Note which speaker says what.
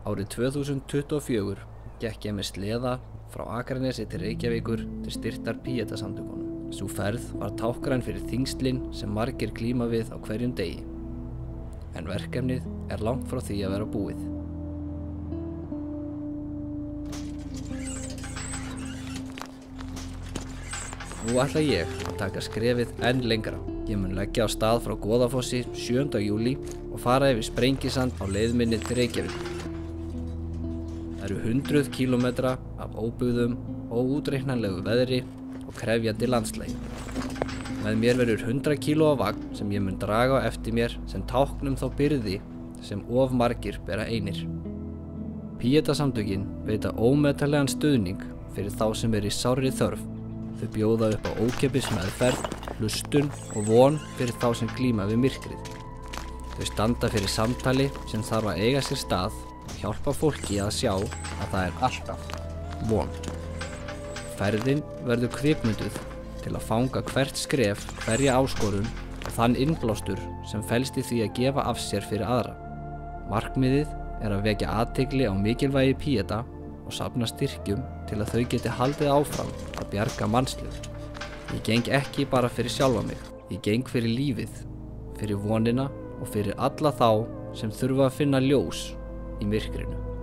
Speaker 1: Árið 2024 gekk ég með sleða frá Akranesi til Reykjavíkur til styrktar Píeta-samtökunum. Sú ferð var táknræn fyrir þyngslin sem margir glíma við á hverjum degi. En verkefnið er langt frá því að vera búið. Nú ætla ég að taka skrefið enn lengra. Ég mun leggja á stað frá Goðafossi 7. júlí og fara yfir Sprengisand á leið minni til Reykjavíkur. Það eru 100 kílómetra af óbyggðum, óútreiknanlegu veðri og krefjandi landslagi. Með mér verður 100 kíló af vagn sem ég mun draga á eftir mér sem táknum þá byrði sem of margir bera einir. Píeta-samtökin veita ómetanlegan stuðning fyrir þá sem eru í sárri þörf. Þau bjóða upp á ókeypis meðferð, hlustun og von fyrir þá sem glíma við myrkrið. Þau standa fyrir samtali sem þarf að eiga sér stað og hjálpa fólki að sjá að það er alltaf von. Ferðin verður kvikmynduð til að fanga hvert skref, hverja áskorun og þann innblástur sem felst í því að gefa af sér fyrir aðra. Markmiðið er að vekja athygli á mikilvægi Píeta og safna styrkjum til að þau geti haldið áfram að bjarga mannslíf. Ég geng ekki bara fyrir sjálfa mig, ég geng fyrir lífið, fyrir vonina og fyrir alla þá sem þurfa að finna ljós í myrkrinu.